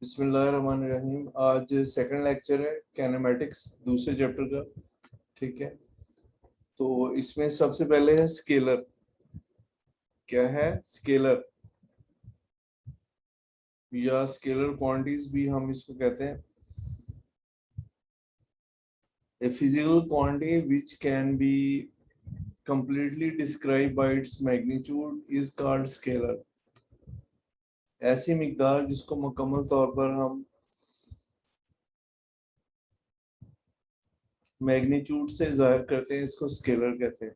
बिस्मिल्लाहिर्रहमानिर्रहीम। आज second lecture है कैनेमैटिक्स दूसरे चैप्टर का। ठीक है, तो इसमें सबसे पहले है स्केलर। क्या है स्केलर या स्केलर क्वांटिटीज भी हम इसको कहते हैं। A physical quantity which can be completely described by its magnitude is called scalar। ऐसी मिकदार जिसको मुकम्मल तौर पर हम मैग्नीट्यूड से जाहिर करते हैं, इसको स्केलर कहते हैं।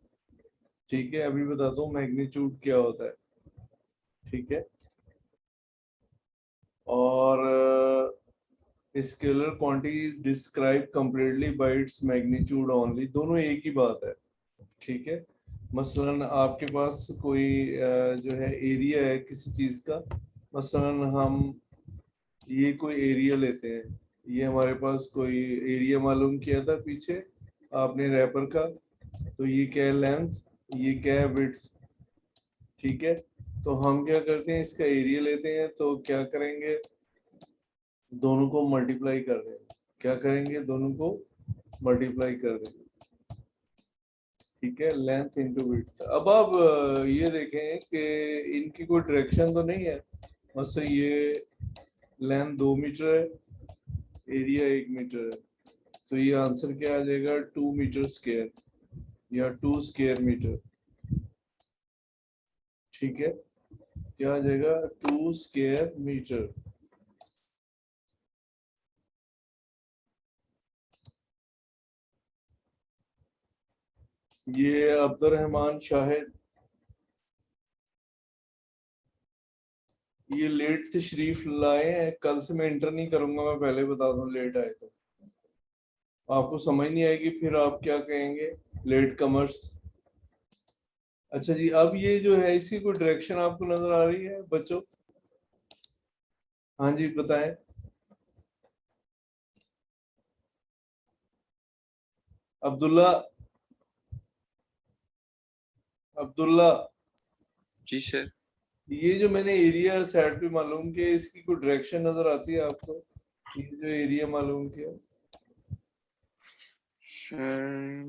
ठीक है, अभी बताता हूँ मैग्नीट्यूड क्या होता है। ठीक है, और scalar quantity is describe completely by its magnitude only. दोनों एक ही बात है। ठीक है, मसलन आपके पास कोई जो है एरिया है किसी चीज का। मसलन हम ये कोई एरिया लेते हैं, ये हमारे पास कोई एरिया मालूम किया था पीछे आपने रैपर का। तो ये क्या है लेंथ, ये क्या है विड्थ। ठीक है, तो हम क्या करते हैं इसका एरिया लेते हैं, तो क्या करेंगे दोनों को मल्टीप्लाई कर देंगे। क्या करेंगे दोनों को मल्टीप्लाई कर देंगे। ठीक है, लेंथ इंटू विड्थ। अब आप ये देखें कि इनकी कोई डायरेक्शन तो नहीं है। मतलब ये लेंथ 2 मीटर है, एरिया 1 मीटर है, तो ये आंसर क्या आ जाएगा 2 मीटर स्क्वायर या 2 स्क्वायर मीटर। ठीक है, क्या आ जाएगा 2 स्क्वायर मीटर। ये अब्दुर्रहमान शाहिद, ये लेट तशरीफ लाए हैं। कल से मैं इंटर नहीं करूंगा, मैं पहले बता दूं लेट आए तो आपको समझ नहीं आएगी, फिर आप क्या कहेंगे लेट कमर्स। अच्छा जी, अब ये जो है इसकी कोई डायरेक्शन आपको नजर आ रही है बच्चों? हाँ जी बताएं। अब्दुल्ला, अब्दुल्ला। जी सर। ये जो मैंने एरिया सेट पे मालूम किया, इसकी कोई डायरेक्शन नजर आती है आपको? ये जो एरिया मालूम किया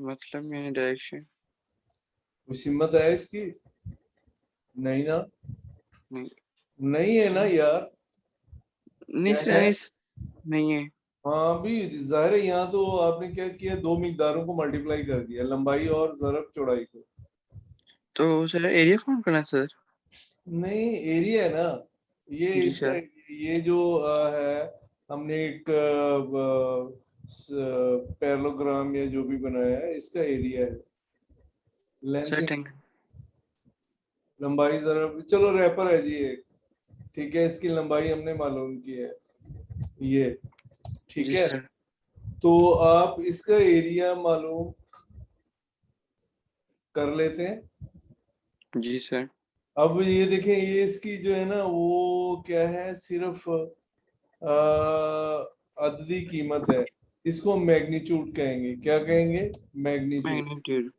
मतलब मैंने डायरेक्शन कोई सिमत है इसकी? नहीं ना, नहीं, नहीं है ना यार। नहीं क्या सर, है? नहीं है। हाँ भी जाहिर है, यहाँ तो आपने क्या किया दो मिकदारों को मल्टीप्लाई कर दिया, लंबाई और ज़रब चौड़ाई को। तो सर एरिया फाउंड करना है सर। नहीं, एरिया है ना ये जी इसका। सर। ये जो है हमने एक पैरेललोग्राम या जो भी बनाया है, इसका एरिया है। लेंथ, सर थैंक लंबाई ज़रब, चलो रैपर है जी एक। ठीक है, इसकी लंबाई हमने मालूम की है ये। ठीक जी है, सर। तो आप इसका एरिया मालूम कर लेते हैं। जी सर। अब ये देखें, ये इसकी जो है ना वो क्या है, सिर्फ अददी कीमत है। इसको मैग्नीट्यूड कहेंगे। क्या कहेंगे? मैग्नीट्यूड। मैग्नीट्यूड।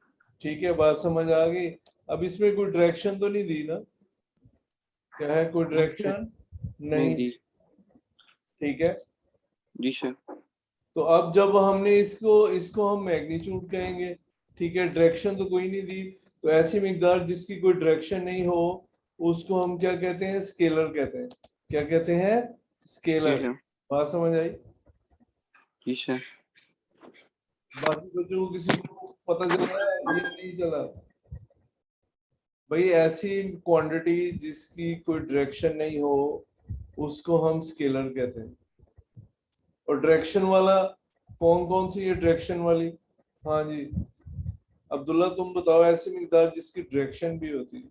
ठीक है, बात समझ आ गई। अब इसमें कोई डायरेक्शन तो नहीं दी ना? क्या है, कोई नहीं सर, डायरेक्शन नहीं नहीं? दी। ठीक है, जी सर। तो अब जब हमने इसको इसको हम मैग्नीट्यूड कहेंगे। ठीक है, डायरेक्शन तो कोई नहीं दी, तो ऐसी मिकदार जिसकी कोई डायरेक्शन नहीं हो उसको हम क्या कहते हैं? स्केलर कहते हैं। क्या कहते हैं? स्केलर। स्केलर। बात समझ आई? जी सर। बाकी बच्चों को किसी को पता चला ये नहीं चला? भाई ऐसी क्वांटिटी जिसकी कोई डायरेक्शन नहीं हो उसको हम स्केलर कहते हैं। और डायरेक्शन वाला कौन कौन सी है डायरेक्शन वाली? हाँ जी, अब्दुल्ला तुम बताओ ऐसी मिकदार जिसकी डायरेक्शन भी होती है।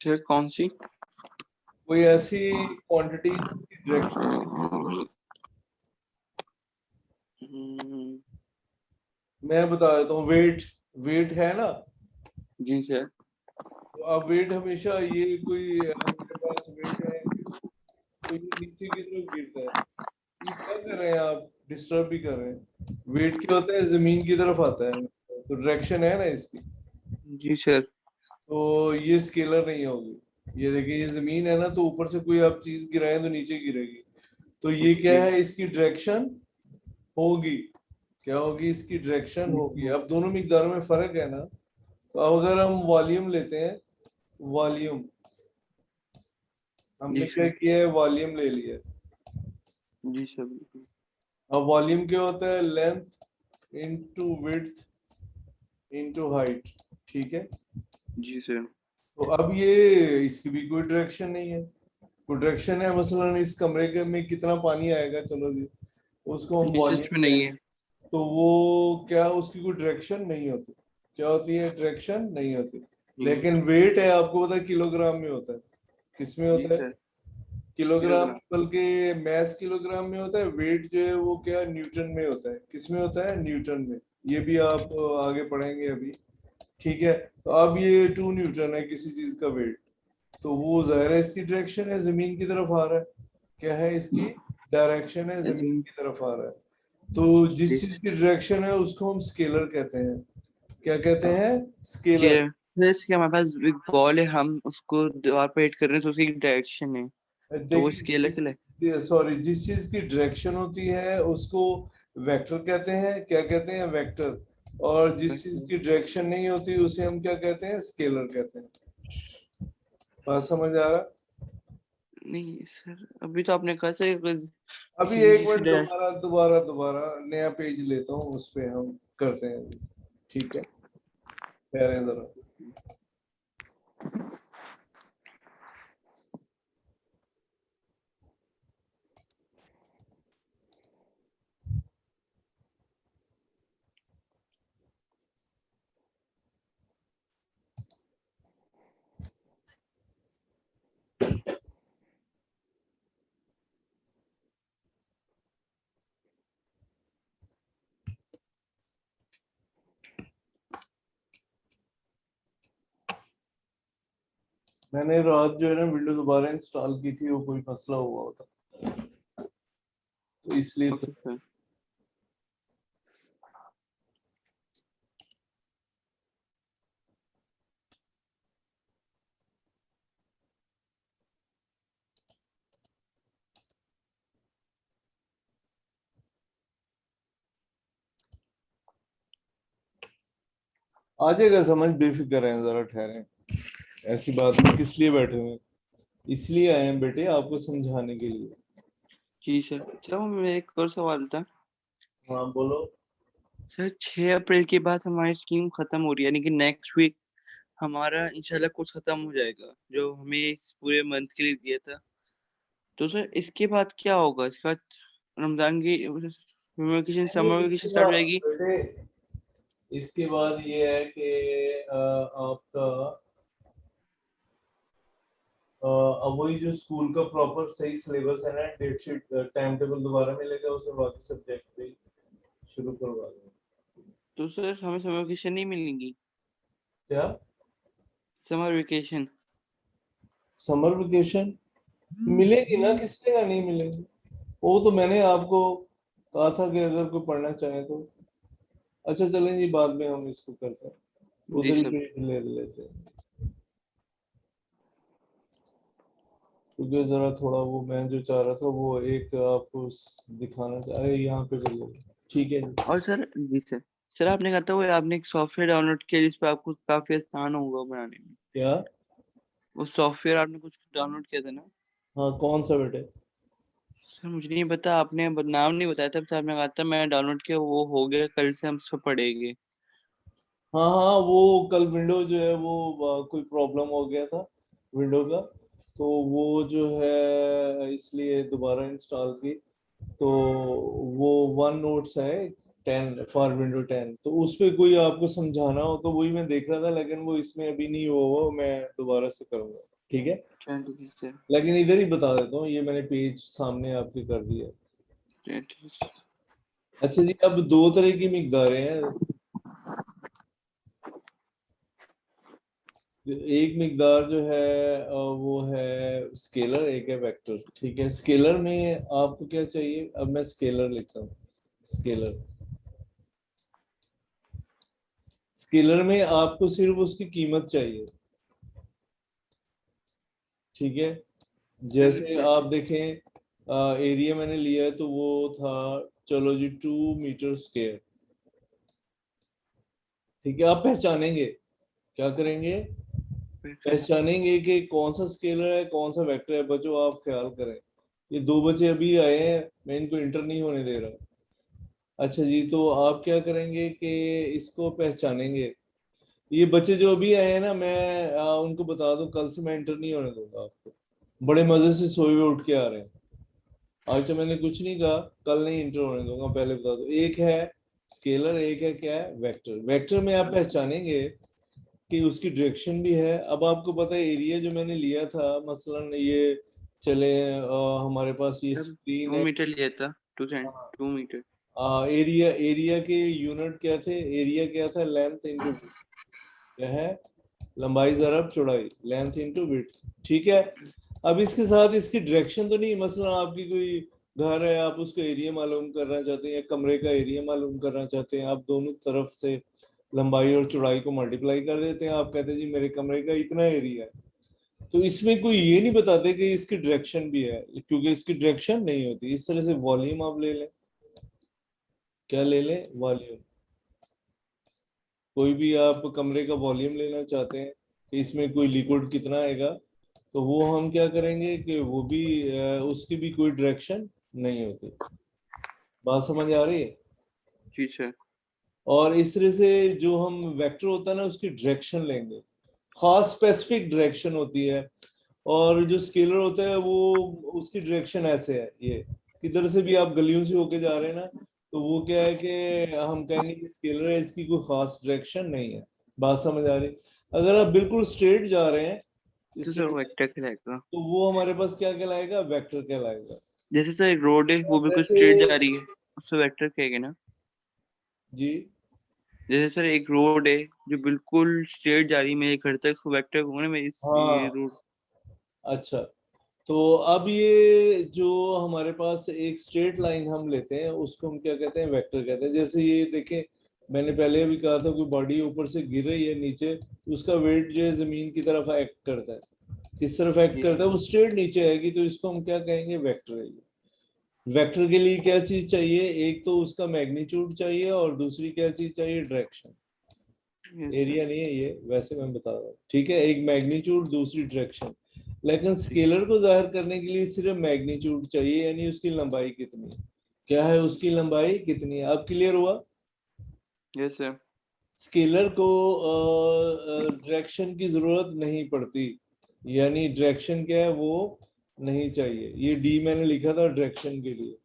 सर कौन सी? कोई ऐसी क्वांटिटी जिसकी डायरेक्शन भी नहीं होती। मैं बता देता हूँ, वेट। वेट है ना, जी सर। तो अब वेट हमेशा ये कोई मेरे पास वेट है तो ये नीचे की तरफ गिरता है। ये क्या कर रहे हैं आप? डिस्टर्ब भी कर रहे हैं। वेट क्या होता है? जमीन की तरफ आता है, तो डायरेक्शन है ना इसकी, जी सर। तो ये स्केलर नहीं होगी। ये देखिए ये जमीन है ना, तो ऊपर से कोई आप चीज गिराए तो नीचे गिरेगी, तो ये क्या जी है, इसकी डायरेक्शन होगी, क्या होगी, इसकी डायरेक्शन होगी। अब दोनों मिकदारों में फर्क है ना, तो अब अगर हम वॉल्यूम लेते हैं, वॉल्यूम, जी हमने क्या सर। किया है, वॉल्यूम ले लिया। जी सर बिल्कुल। अब वॉल्यूम क्या होता है, length into width into height, ठीक है। जी सर। तो अब ये इसकी भी कोई डायरेक्शन नहीं है, कोई डायरेक्शन है, मसलन इस कमरे के में कितना पानी आएगा, चलो जी उसको हम जी सर इसमें वॉल्यूम नहीं लें, है। तो वो क्या, उसकी कोई डायरेक्शन नहीं होती, क्या होती है, डायरेक्शन नहीं होती। नहीं है। लेकिन वेट है, आपको पता है किलोग्राम में होता है, किस में जी होता है, सर। Kilogram, kilogram. बल्कि मैस किलोग्राम में होता है, वेट जो है वो क्या न्यूटन में होता है, किस में होता है, न्यूटन में। ये भी आप आगे पढ़ेंगे अभी, ठीक है। तो अब ये 2 न्यूटन है किसी चीज का वेट, तो वो जाहिर है इसकी डायरेक्शन है जमीन की तरफ आ रहा है, क्या है इसकी डायरेक्शन है, जमीन की तरफ आ रहा है। तो जी जिस चीज की डायरेक्शन है उसको हम स्केलर कहते हैं, क्या कहते हैं, जी स्केलर। जैसे कि हमारे पास एक बॉल है, हम उसको दीवार पे हिट कर रहे हैं तो उसकी डायरेक्शन है, तो वो स्केलर के लिए। देखिए सॉरी, जिस चीज की डायरेक्शन होती है उसको वेक्टर कहते हैं, क्या कहते हैं, वेक्टर। और जिस चीज की डायरेक्शन नहीं होती उसे हम क्या कहते हैं, स्केलर कहते हैं। बात समझ आ रहा है? नहीं सर, अभी तो आपने कहा सर अभी किसी एक चीज की मिनट, दोबारा नया पेज लेता हूँ, उस पे हम करते हैं, ठीक है, ठहरें जरा। मैंने रात जो है ना विंडो दोबारा इंस्टॉल की थी, वो कोई मसला हुआ होता, तो इसलिए ओके सर। आ जाएगा समझ, बेफिक्र हैं, जरा ठहरें, ऐसी बात नहीं, किस लिए बैठे हुए हैं, इसलिए आए हैं बेटे, आपको समझाने के लिए। जी सर, चलो मेरा एक और सवाल था। हाँ बोलो। सर 6 अप्रैल के बाद हमारी स्कीम खत्म हो रही है, यानी कि नेक्स्ट वीक हमारा इंशाल्लाह कोर्स खत्म हो जाएगा जो हमें इस पूरे मंथ के लिए दिया था। तो सर इसके बाद क्या होगा, इसके बाद रमजान की वेकेशन, समर वेकेशन स्टार्ट हो जाएगी। बेटे इसके बाद ये है कि आपका अब वही जो स्कूल का प्रॉपर सही सिलेबस है ना, डेट शीट टाइम टेबल दोबारा मिलेगा, उसे बाकी सब्जेक्ट पे शुरू करवा देंगे। तो सर हमें समर वेकेशन नहीं मिलेंगी। क्या, समर वेकेशन। समर वेकेशन मिलेगी ना, किसने का नहीं मिलेगी, वो तो मैंने आपको कहा था कि अगर कोई पढ़ना चाहे तो। अच्छा चलें जी, बाद में हम इसको करते हैं, जी उधर ही सर। पेज ले लेते हैं, क्योंकि जरा थोड़ा वो मैं जो चाह रहा था वो एक आपको दिखाना चाह रहे, यहाँ पे कर लो, ठीक है जी। और सर जी सर, सर आपने कहा था वो आपने एक सॉफ्टवेयर डाउनलोड किया जिस पे आपको काफी आसान होगा बनाने में। क्या, वो सॉफ्टवेयर आपने कुछ डाउनलोड किया था ना। हाँ कौन सा बेटे, सर मुझे नहीं पता, आपने नाम नहीं बताया था, बस आपने कहा था मैं डाउनलोड किया, वो हो गया, कल से हम उसको पढ़ेंगे। हाँ हाँ, वो कल विंडो जो है वो कोई प्रॉब्लम हो गया था विंडो का, तो वो जो है इसलिए दोबारा इंस्टॉल की, तो वो वन नोट्स है 10 फॉर विंडो 10, तो उस पे कोई आपको समझाना हो तो वही मैं देख रहा था, लेकिन वो इसमें अभी नहीं हुआ, वो मैं दोबारा से करूंगा, ठीक है। चलिए ठीक है सर। लेकिन इधर ही बता देता हूँ, ये मैंने पेज सामने आपके कर दिया। चलिए ठीक है। अच्छा जी, अब दो तरह की मिकदारें हैं, एक मिकदार जो है वो है स्केलर, एक है वेक्टर, ठीक है। स्केलर में आपको क्या चाहिए, अब मैं स्केलर लिखता हूँ, स्केलर, स्केलर में आपको सिर्फ उसकी कीमत चाहिए, ठीक है, जैसे आप देखें एरिया मैंने लिया है तो वो था, चलो जी 2 मीटर स्क्वायर। ठीक है, आप पहचानेंगे, क्या करेंगे, पहचानेंगे कि कौन सा स्केलर है कौन सा वेक्टर है। बच्चों आप ख्याल करें, ये 2 बच्चे अभी आए हैं, मैं इनको इंटर नहीं होने दे रहा। अच्छा जी, तो आप क्या करेंगे कि इसको पहचानेंगे। ये बच्चे जो अभी आए हैं ना, मैं उनको बता दूं, कल से मैं इंटर नहीं होने दूंगा आपको। बड़े मजे से सोए हुए उठ के आ रहे हैं। आज तो मैंने कुछ नहीं कहा, कल नहीं इंटर होने दूंगा, पहले बता दो। एक है स्केलर, एक है क्या है, वेक्टर। वेक्टर में आप पहचानेंगे कि उसकी डायरेक्शन भी है। अब आपको पता है एरिया जो मैंने लिया था, मसलन ये चले हमारे पास ये स्क्रीन 2 है। मीटर लिया था, 2 मीटर। एरिया एरिया के यूनिट क्या थे, एरिया क्या था, लेंथ इंटू, क्या है, लंबाई ज़रब चौड़ाई, लेंथ इंटू विड्थ। ठीक है, अब इसके साथ इसकी डायरेक्शन तो नहीं, मसलन आपकी कोई घर है, आप उसका एरिया मालूम करना चाहते हैं या कमरे का एरिया मालूम करना चाहते हैं, आप दोनों तरफ से लंबाई और चौड़ाई को मल्टीप्लाई कर देते हैं। आप कहते हैं जी मेरे कमरे का इतना एरिया है। तो इसमें कोई ये नहीं बताते कि इसकी डायरेक्शन भी है, क्योंकि इसकी डायरेक्शन नहीं होती। इस तरह से वॉल्यूम आप ले लें, क्या ले लें, वॉल्यूम। कोई भी आप कमरे का वॉल्यूम लेना चाहते हैं कि इसमें कोई लिक्विड कितना आएगा, तो वो हम क्या करेंगे कि वो भी उसकी भी कोई डायरेक्शन नहीं होती। बात समझ आ रही है। जी सर। और इस तरह से जो हम वेक्टर होता है ना, उसकी डायरेक्शन लेंगे, खास स्पेसिफिक डायरेक्शन होती है। और जो स्केलर होता है वो, उसकी डायरेक्शन ऐसे है, ये किधर से भी आप गलियों से होके जा रहे हैं ना, तो वो क्या है कि हम कहेंगे कि स्केलर है, इसकी कोई खास डायरेक्शन नहीं है। बात समझ आ रही। अगर आप बिल्कुल स्ट्रेट जा रहे हैं तो सर स्ट्रेट, वेक्टर कहलाएगा। तो वो हमारे पास क्या कहलाएगा, वेक्टर कहलाएगा। जैसे सर एक रोड है, वो बिल्कुल वैसे स्ट्रेट जा रही है, उससे वेक्टर कहेंगे ना। जी, जैसे सर एक रोड है जो बिल्कुल स्ट्रेट जा रही है मेरे घर तक, इसको वेक्टर कहूंगा ना मैं, इस ये हाँ, रोड। अच्छा। तो अब ये जो हमारे पास एक स्ट्रेट लाइन हम लेते हैं, उसको हम क्या कहते हैं, वेक्टर कहते हैं। जैसे ये देखें, मैंने पहले भी कहा था, कोई बॉडी ऊपर से गिर रही है नीचे, तो उसका वेट जो है जमीन की तरफ एक्ट करता है। किस तरफ एक्ट जी करता है, वो स्ट्रेट नीचे आएगी, तो इसको हम क्या कहेंगे, वेक्टर है। वेक्टर के लिए क्या चीज चाहिए, एक तो उसका मैग्नीट्यूड चाहिए और दूसरी क्या चीज चाहिए, डायरेक्शन। Yes sir. एरिया नहीं है ये, वैसे मैं बता रहा हूँ। ठीक है, एक मैग्नीट्यूड दूसरी डायरेक्शन। लेकिन जी स्केलर को जाहिर करने के लिए सिर्फ मैग्नीट्यूड चाहिए, यानी उसकी लंबाई कितनी है, क्या है उसकी लंबाई कितनी है। अब क्लियर हुआ। Yes sir. स्केलर को डायरेक्शन की जरूरत नहीं पड़ती, यानी डायरेक्शन क्या है, वो नहीं चाहिए। ये डी मैंने लिखा था डायरेक्शन के लिए,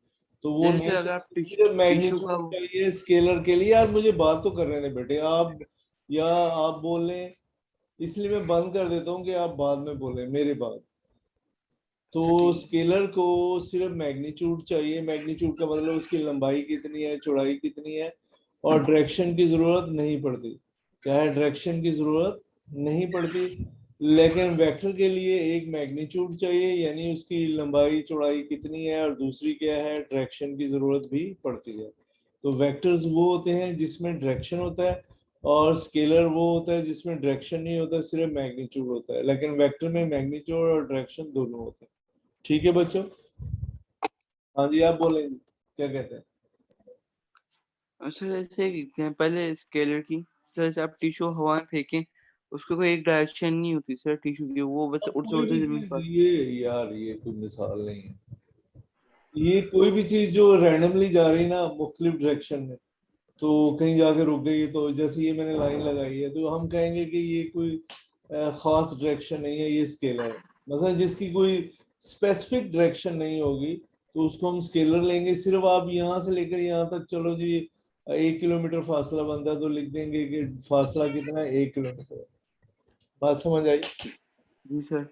तो वो जैसे नहीं सर अगर आप चाहिए, सिर्फ टिश्यू का मैग्नीट्यूड चाहिए स्केलर के लिए। यार मुझे बात तो करने दे बेटे, आप या आप बोल लें, इसलिए मैं बंद कर देता हूँ कि आप बाद में बोले मेरे बाद। तो अच्छा ठीक है। स्केलर को सिर्फ मैग्नीट्यूड चाहिए। मैग्नीट्यूड का मतलब उसकी लंबाई कितनी है, चौड़ाई कितनी है, और डायरेक्शन की जरूरत नहीं पड़ती, चाहे डायरेक्शन की जरूरत नहीं पड़ती। लेकिन वेक्टर के लिए एक मैग्नीट्यूड चाहिए, यानी उसकी लंबाई चौड़ाई कितनी है, और दूसरी क्या है, डायरेक्शन की जरूरत भी पड़ती है। तो वेक्टर्स वो होते हैं जिसमें डायरेक्शन होता है, और स्केलर वो होता है जिसमें डायरेक्शन नहीं होता, सिर्फ मैग्नीट्यूड होता है। लेकिन वेक्टर में मैग्नीट्यूड और डायरेक्शन दोनों होते हैं। ठीक है बच्चों। हाँ जी, आप बोलेंगे, क्या कहते हैं। अच्छा जैसे एक एग्जाम्पल है स्केलर की। सर जैसे आप टिश्यू हवा में फेंकें, उसको कोई एक डायरेक्शन नहीं होती सर टिश्यू की, वो बस अब उड़ते कोई उड़ते भी जमीन चीज, पर। ये यार ये कोई मिसाल नहीं है। ये कोई भी चीज जो रैंडमली जा रही ना मुख्तलिफ डायरेक्शन में, तो कहीं जाके रुक गई, तो जैसे ये मैंने लाइन लगाई है, तो हम कहेंगे कि ये कोई खास डायरेक्शन नहीं है, ये स्केलर है। मतलब जिसकी कोई स्पेसिफिक डायरेक्शन नहीं होगी, तो उसको हम स्केलर लेंगे। सिर्फ आप यहाँ से लेकर यहाँ तक चलो जी, 1 किलोमीटर फासला बनता है, तो लिख देंगे कि फासला कितना है, 1 किलोमीटर। बात समझ आई। जी सर।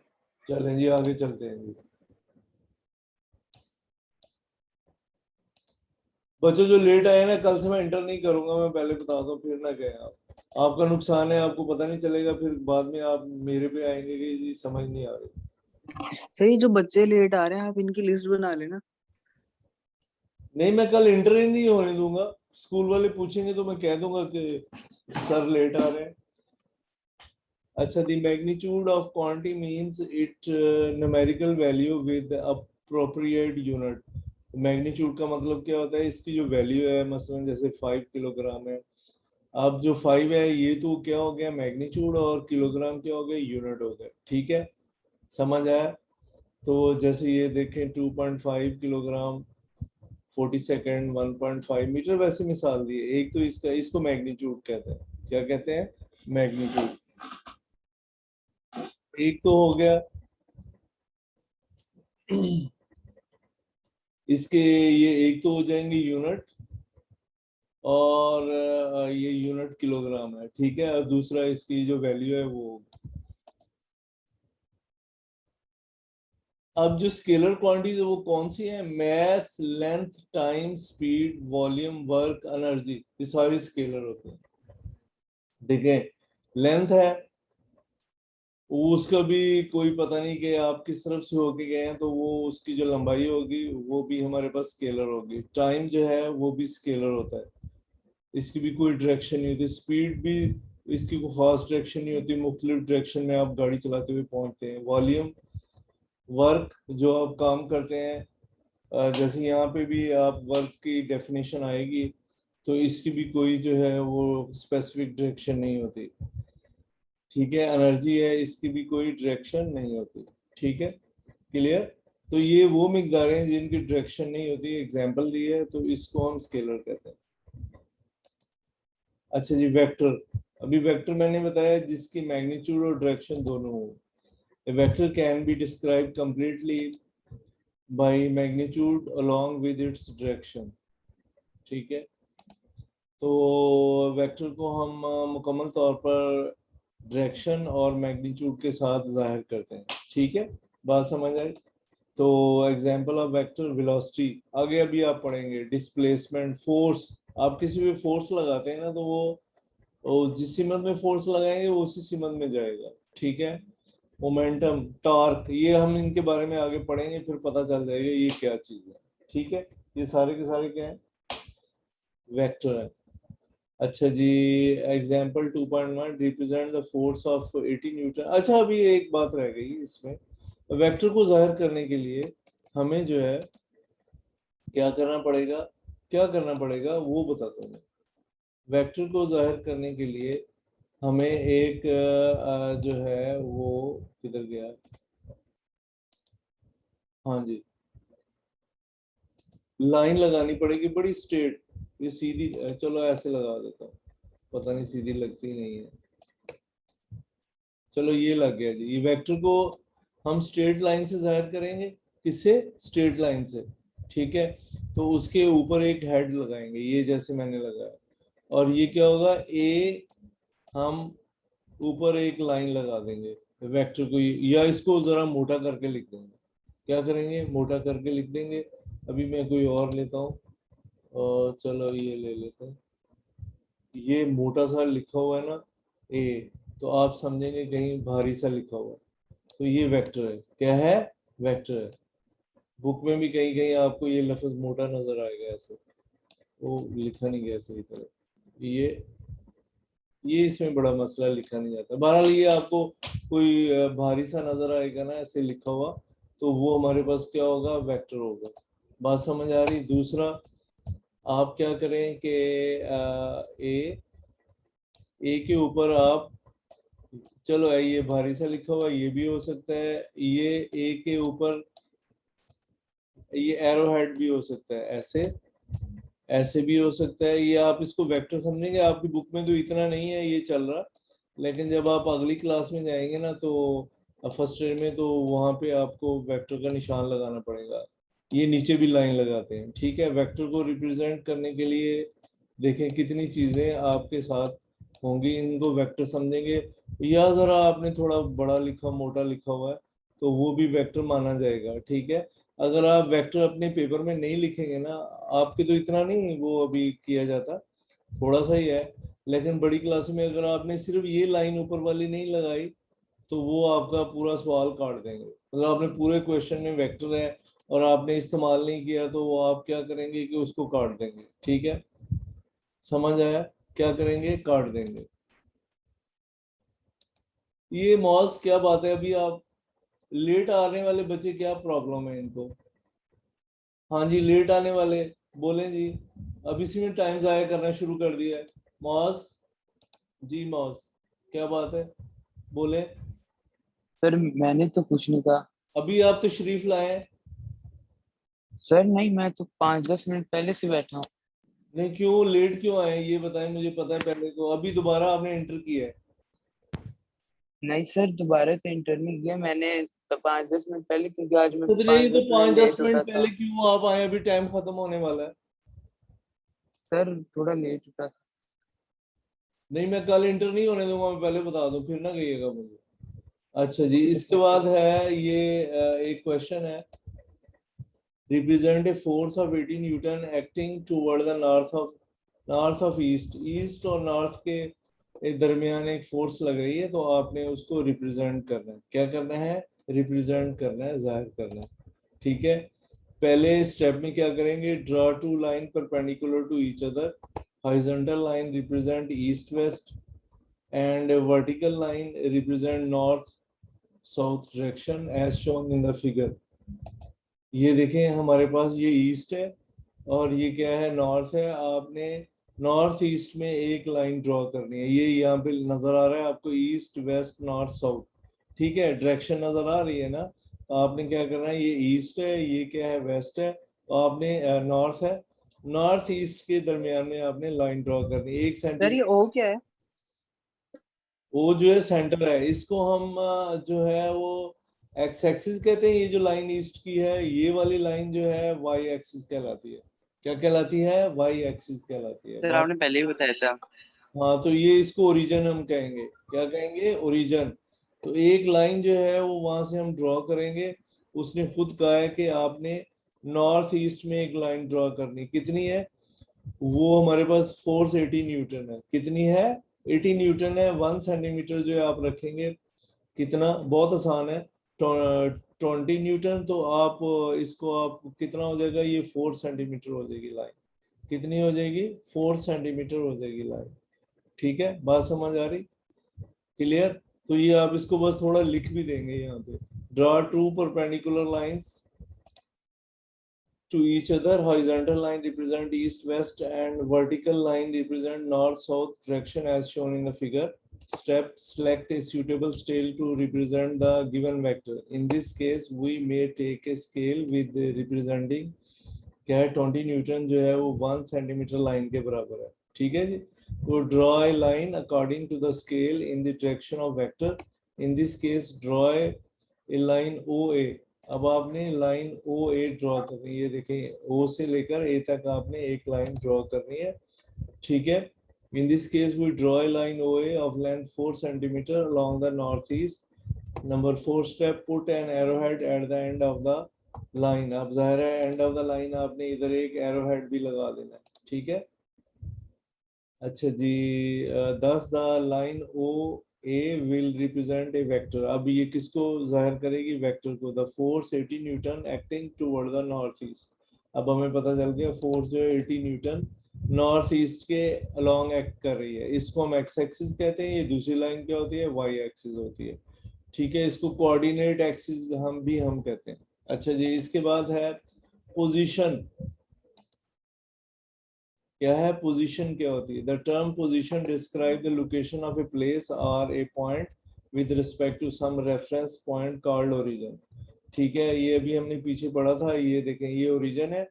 चलें जी, आगे चलते हैं जी। बच्चों जो लेट आए ना, कल से मैं इंटर नहीं करूंगा, मैं पहले बता दूं, फिर ना कहें आप। आपका नुकसान है, आपको पता नहीं चलेगा, फिर बाद में आप मेरे पे आएंगे कि जी समझ नहीं आ रही। सर ये जो बच्चे लेट आ रहे हैं, आप इनकी लिस्ट बना लेना। नहीं, मैं कल इंटर ही नहीं होने दूंगा। स्कूल वाले पूछेंगे तो मैं कह दूंगा कि सर लेट आ रहे हैं। अच्छा, the magnitude of quantity means it numerical value with appropriate unit. Magnitude का मतलब क्या होता है, इसकी जो वैल्यू है, मसलन जैसे 5 किलोग्राम है, अब जो 5 है ये तो क्या हो गया मैग्नीट्यूड, और किलोग्राम क्या हो गया यूनिट हो गया। ठीक है, समझ आया? तो जैसे ये देखें 2.5 किलोग्राम 40 सेकेंड 1.5 मीटर, वैसे मिसाल दी है। एक तो इसका, इसको मैग्नीट्यूड कहते हैं। क्या कहते हैं? मैग्नीट्यूड। एक तो हो गया इसके, ये एक तो हो जाएंगे यूनिट, और ये यूनिट किलोग्राम है। ठीक है, और दूसरा इसकी जो वैल्यू है वो। अब जो स्केलर क्वांटिटीज है वो कौन सी है? Mass, length, time, speed, volume, work, energy, ये सारे स्केलर होते हैं। देखें, लेंथ है, उसका भी कोई पता नहीं कि आप किस तरफ से होके गए हैं, तो वो उसकी जो लंबाई होगी वो भी हमारे पास स्केलर होगी। टाइम जो है वो भी स्केलर होता है, इसकी भी कोई डायरेक्शन नहीं होती। स्पीड भी, इसकी कोई खास डायरेक्शन नहीं होती, मुख्तलिफ डायरेक्शन में आप गाड़ी चलाते हुए पहुंचते हैं। वॉल्यूम, वर्क, जो आप काम करते हैं, जैसे यहाँ पे भी आप वर्क की डेफिनेशन आएगी, तो इसकी भी कोई जो है वो स्पेसिफिक डायरेक्शन नहीं होती। ठीक है, एनर्जी है, इसकी भी कोई डायरेक्शन नहीं होती। ठीक है, क्लियर? तो ये वो मिकदारें हैं जिनकी डायरेक्शन नहीं होती, एग्जांपल दी है, तो इसको हम स्केलर कहते हैं। अच्छा जी, वेक्टर। अभी वेक्टर मैंने बताया जिसकी मैग्नीट्यूड और डायरेक्शन दोनों हो। A vector can be described completely by magnitude along with its direction. ठीक है, तो वेक्टर को हम मुकम्मल तौर पर डायरेक्शन और मैग्नीट्यूड के साथ जाहिर करते हैं। ठीक है, बात समझ आई? तो एग्जांपल ऑफ वेक्टर, वेलोसिटी आगे अभी आप पढ़ेंगे, डिस्प्लेसमेंट, फोर्स। आप किसी भी फोर्स लगाते हैं ना, तो वो जिस सीमत में फोर्स लगाएंगे वो उसी सीमत में जाएगा। ठीक है, मोमेंटम, टॉर्क, ये हम इनके बारे में आगे पढ़ेंगे, फिर पता चल जाएगा ये क्या चीज है। ठीक है, ये सारे के सारे क्या है? वेक्टर है। अच्छा जी, example 2.1, represent the force of 80 Newton. अच्छा, अभी एक बात रह गई इसमें, वेक्टर को जाहिर करने के लिए हमें जो है क्या करना पड़ेगा, क्या करना पड़ेगा वो बताता हूँ मैं। वेक्टर को जाहिर करने के लिए हमें एक जो है वो किधर गया, हाँ जी, लाइन लगानी पड़ेगी बड़ी स्ट्रेट। ये सीधी, चलो ऐसे लगा देता हूँ, पता नहीं सीधी लगती नहीं है। चलो ये लग गया जी। ये वेक्टर को हम स्ट्रेट लाइन से जाहिर करेंगे। किससे? स्ट्रेट लाइन से। ठीक है, तो उसके ऊपर एक हेड लगाएंगे, ये जैसे मैंने लगाया, और ये क्या होगा, ए, हम ऊपर एक लाइन लगा देंगे वेक्टर को, या इसको जरा मोटा करके लिख देंगे। क्या करेंगे? मोटा करके लिख देंगे। अभी मैं कोई और लेता हूँ, और चलो ये ले लेते हैं। ये मोटा सा लिखा हुआ है ना, ए, तो आप समझेंगे कहीं भारी सा लिखा हुआ है, तो ये वेक्टर है। क्या है? वेक्टर है। बुक में भी कहीं कहीं आपको ये लफ्ज मोटा नजर आएगा, ऐसे वो लिखा नहीं गया सही तरह। ये इसमें बड़ा मसला, लिखा नहीं जाता। बहरहाल ये आपको कोई भारी सा नजर आएगा ना ऐसे लिखा हुआ, तो वो हमारे पास क्या होगा? वेक्टर होगा। बात समझ आ रही? दूसरा, आप क्या करें कि ए, ए के ऊपर आप, चलो ये भारी सा लिखा हुआ, ये भी हो सकता है। ये ए के ऊपर ये एरो हेड भी हो सकता है, ऐसे ऐसे भी हो सकता है। ये आप इसको वेक्टर समझेंगे, आपकी बुक में तो इतना नहीं है ये चल रहा, लेकिन जब आप अगली क्लास में जाएंगे ना, तो फर्स्ट ईयर में, तो वहां पे आपको वेक्टर का निशान लगाना पड़ेगा। ये नीचे भी लाइन लगाते हैं। ठीक है, वेक्टर को रिप्रेजेंट करने के लिए देखें कितनी चीजें आपके साथ होंगी, इनको वेक्टर समझेंगे। या जरा आपने थोड़ा बड़ा लिखा, मोटा लिखा हुआ है, तो वो भी वेक्टर माना जाएगा। ठीक है, अगर आप वेक्टर अपने पेपर में नहीं लिखेंगे ना, आपके तो इतना नहीं वो अभी किया जाता, थोड़ा सा ही है, लेकिन बड़ी क्लास में अगर आपने सिर्फ ये लाइन ऊपर वाली नहीं लगाई, तो वो आपका पूरा सवाल काट देंगे। मतलब आपने पूरे क्वेश्चन में वेक्टर है और आपने इस्तेमाल नहीं किया, तो वो आप क्या करेंगे कि उसको काट देंगे। ठीक है, समझ आया? क्या करेंगे? काट देंगे। ये मॉस क्या बात है, अभी आप लेट आने वाले बच्चे क्या प्रॉब्लम है इनको? हाँ जी, लेट आने वाले बोलें जी। अब इसी में टाइम जाया करना शुरू कर दिया है। मॉस जी, मॉस क्या बात है, बोले। सर मैंने तो कुछ नहीं कहा। अभी आप तशरीफ लाए हैं। सर नहीं, मैं तो 5-10 मिनट पहले से बैठा हूँ। नहीं, क्यों लेट क्यों आए ये बताएं मुझे, पता है पहले तो, अभी दोबारा आपने एंटर किया है। नहीं सर, दोबारा तो इंटर नहीं किया मैंने, तो 5-10 मिनट पहले, क्योंकि आज मैं तो नहीं, पाँच तो दस पाँच मिनट दस लेट मिनट उठा पहले था। क्यों आप आए, अभी टाइम खत्म होने वाला है। सर थोड़ा लेट उठा था। नहीं, मैं कल इंटर नहीं होने दूंगा, मैं पहले बता दूं, फिर ना कहिएगा मुझे। अच्छा जी, ओके इसके सर। बाद है ये एक क्वेश्चन है। Represent a force of 80 newton acting toward the north of east और नॉर्थ के दरमियान एक फोर्स लग रही है, तो आपने उसको रिप्रेजेंट करना है। क्या करना है? रिप्रेजेंट करना है, जाहिर करना है। ठीक है, पहले स्टेप में क्या करेंगे? Draw two line perpendicular to each other. Horizontal line represent east west and a vertical line represent north south direction as shown in the figure। ये देखें, हमारे पास ये ईस्ट है और ये क्या है, नॉर्थ है। आपने नॉर्थ ईस्ट में एक लाइन ड्रॉ करनी है। ये यहाँ पे नजर आ रहा है आपको, ईस्ट वेस्ट नॉर्थ साउथ। ठीक है, डायरेक्शन नजर आ रही है ना। तो आपने क्या करना है, ये ईस्ट है, ये क्या है, वेस्ट है, तो आपने नॉर्थ है, नॉर्थ ईस्ट के दरमियान में आपने लाइन ड्रॉ करनी है, 1 सेंटीमीटर। ओ क्या है? वो जो है सेंटर है, इसको हम जो है वो एक्स एक्सिस कहते हैं। ये जो लाइन ईस्ट की है, ये वाली लाइन जो है वाई एक्सिस कहलाती है। क्या कहलाती है? वाई एक्सिस कहलाती है सर बस। आपने पहले ही बताया था। हाँ, तो ये इसको ओरिजिन हम कहेंगे। क्या कहेंगे? ओरिजिन। तो एक लाइन जो है वो वहां से हम ड्रॉ करेंगे। उसने खुद कहा है कि आपने नॉर्थ ईस्ट में एक लाइन ड्रॉ करनी। कितनी है वो? हमारे पास फोर्स 80 न्यूटन है। कितनी है? 80 न्यूटन है। 1 सेंटीमीटर जो है आप रखेंगे, कितना, बहुत आसान है, 20 न्यूटन। तो आप इसको आप कितना हो जाएगा, ये 4 सेंटीमीटर हो जाएगी लाइन। कितनी हो जाएगी? 4 सेंटीमीटर हो जाएगी लाइन। ठीक है, बात समझ आ रही? क्लियर? तो ये आप इसको बस थोड़ा लिख भी देंगे यहाँ पे। Draw two perpendicular lines to each other. Horizontal line represent east west and vertical line represent north south direction as shown in the figure. Step: select a suitable scale to represent the given vector. In this case we may take a scale with representing क्या है, 20 Newton जो है वो 1 centimetre line के बराबर है। ठीक है जी। तो draw a line according to the scale in the direction of vector. In this case draw a line O A. अब आपने लाइन ओ ए ड्रॉ करनी है। ये देखें, ओ से लेकर ए तक आपने एक लाइन ड्रॉ करनी है। ठीक है, in this case we draw a line O A of length 4 centimetre along the north east. Number 4 step: put an arrowhead at the end of the line. अब जाहिर है एंड ऑफ द लाइन आपने इधर एक arrowhead भी लगा देना है। ठीक है, अच्छा जी। Thus the line O A will represent a vector. अब ये किसको जाहिर करेगी? वेक्टर को। The force 80 newton acting toward the north east. अब हमें पता चल गया फोर्स जो है 80 न्यूटन नॉर्थ ईस्ट के अलोंग एक्ट कर रही है। इसको हम एक्स एक्सिस कहते हैं। ये दूसरी लाइन क्या होती है? वाई एक्सिस होती है। ठीक है, इसको कोऑर्डिनेट एक्सिस हम कहते हैं। अच्छा जी, इसके बाद है पोजीशन। क्या है पोजीशन? क्या होती है? The term position describe the location of a place और a point with respect to some reference point called origin. ठीक है, ये अभी हमने पीछे पढ़ा था। ये देखें, ये ओरिजिन है।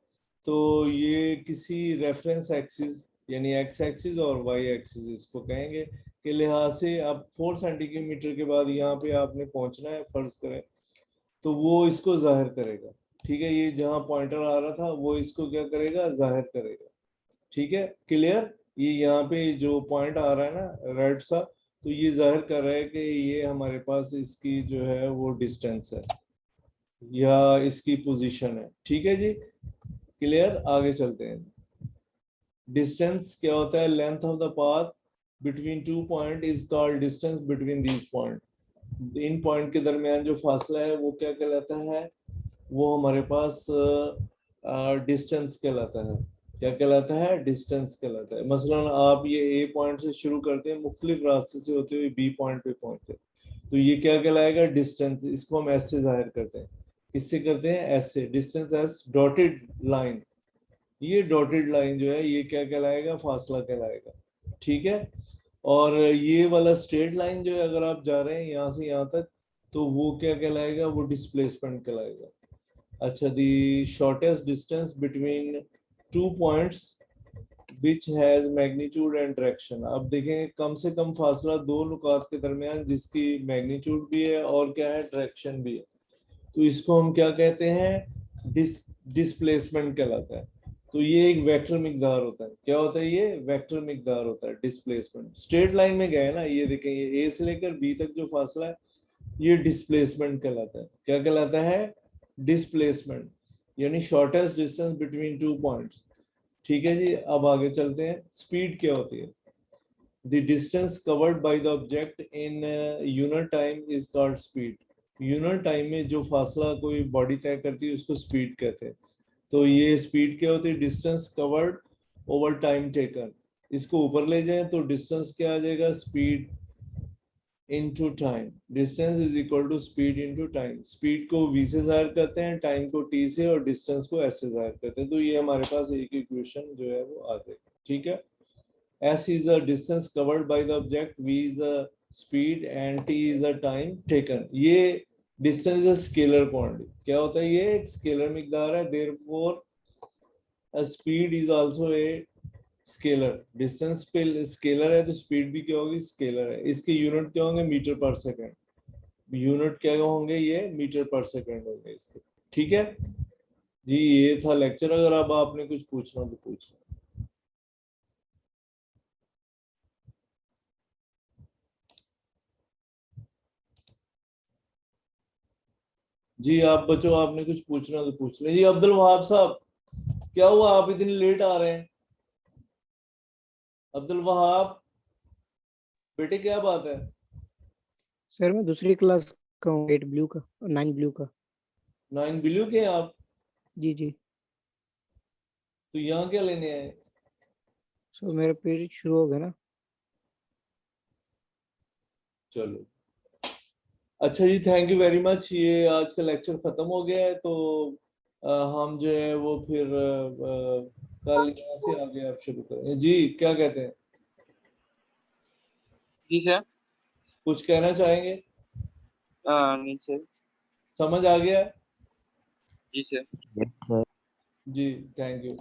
तो ये किसी रेफरेंस एक्सिस यानी एक्स एक्सिस और वाई एक्सिस इसको कहेंगे के लिहाज से। अब 4 सेंटीमीटर के बाद यहाँ पे आपने पहुंचना है, फर्ज करें, तो वो इसको जाहिर करेगा। ठीक है, ये जहाँ पॉइंटर आ रहा था वो इसको क्या करेगा? जाहिर करेगा। ठीक है, क्लियर? ये यहाँ पे जो पॉइंट आ रहा है ना रेड सा, तो ये जाहिर कर रहा है कि ये हमारे पास इसकी जो है वो डिस्टेंस है या इसकी पोजीशन है। ठीक है जी, क्लियर? आगे चलते हैं। डिस्टेंस क्या होता है? Length of the path between two point is called distance between these point. In point के दरमियान जो फासला है वो क्या कहलाता है? वो हमारे पास डिस्टेंस कहलाता है। क्या कहलाता है? डिस्टेंस कहलाता है। मसलन आप ये ए पॉइंट से शुरू करते हैं, मुख्तलिफ रास्ते से होते हुए बी पॉइंट पे पहुंचते हैं, तो ये क्या कहलाएगा? डिस्टेंस। इसको हम एस से जाहिर करते हैं। किससे करते हैं? एस से। डिस्टेंस एस डॉटेड लाइन, ये डॉटेड लाइन जो है ये क्या कहलाएगा? फासला कहलाएगा। ठीक है। और ये वाला स्ट्रेट लाइन जो है, अगर आप जा रहे हैं यहाँ से यहाँ तक, तो वो क्या कहलाएगा? वो डिस्प्लेसमेंट कहलाएगा। अच्छा, दी shortest distance between two points which has magnitude and direction. अब देखें, कम से कम फासला दो नुकात के दरमियान जिसकी मैग्नीट्यूड भी है और क्या है? डायरेक्शन भी है, तो इसको हम क्या कहते हैं? डिस्प्लेसमेंट कहलाता है। तो ये एक वेक्टर मिकदार होता है। क्या होता है? ये वेक्टर मिकदार होता है, डिस्प्लेसमेंट। स्ट्रेट लाइन में गए ना, ये देखें, ये ए से लेकर बी तक जो फासला है ये डिस्प्लेसमेंट कहलाता है। क्या कहलाता है? डिस्प्लेसमेंट, यानी shortest distance between two points. ठीक है जी, अब आगे चलते हैं। स्पीड क्या होती है? The distance covered by the object in unit time is called speed. Unit time में जो फासला कोई बॉडी तय करती है उसको स्पीड कहते हैं। तो ये स्पीड क्या होती है? Distance covered over time taken. इसको ऊपर ले जाएं तो डिस्टेंस क्या आ जाएगा? Speed into time. Distance is equal to speed into time. Speed को v से जाहिर करते हैं, टाइम को t से, और डिस्टेंस को s से जाहिर करते हैं। तो ये हमारे पास एक इक्वेशन जो है वो आ जाएगी। ठीक है। s is the distance covered by the object, v is the speed and t is the time taken. ये डिस्टेंस इज स्केलर क्वांटिटी। क्या होता है? ये एक स्केलर मिकदार है। Therefore speed is also a scalar. Distance पे स्केलर है तो स्पीड भी क्या होगी? स्केलर है। इसके यूनिट क्या होंगे? मीटर पर सेकंड। यूनिट क्या होंगे? ये मीटर पर सेकंड होंगे इसके। ठीक है जी, ये था लेक्चर। अगर अब आपने कुछ पूछना तो पूछ। जी आप बच्चों, आपने कुछ पूछना तो पूछ लें। जी अब्दुल वहाब साहब, क्या हुआ आप इतनी लेट आ रहे हैं? अब्दुल वहाब बेटे, क्या बात है? सर मैं दूसरी क्लास का हूँ, 8 ब्लू का, 9 ब्लू का। 9 ब्लू के हैं आप? जी जी तो यहाँ क्या लेने आए? सर मेरा पीरियड शुरू हो गया ना। चलो अच्छा जी, थैंक यू वेरी मच। ये आज का लेक्चर खत्म हो गया है, तो हम जो है वो फिर कल यहाँ से आगे आप शुरू करेंगे। जी क्या कहते हैं? जी सर। कुछ कहना चाहेंगे? नहीं सर। समझ आ गया? जी सर। जी थैंक यू।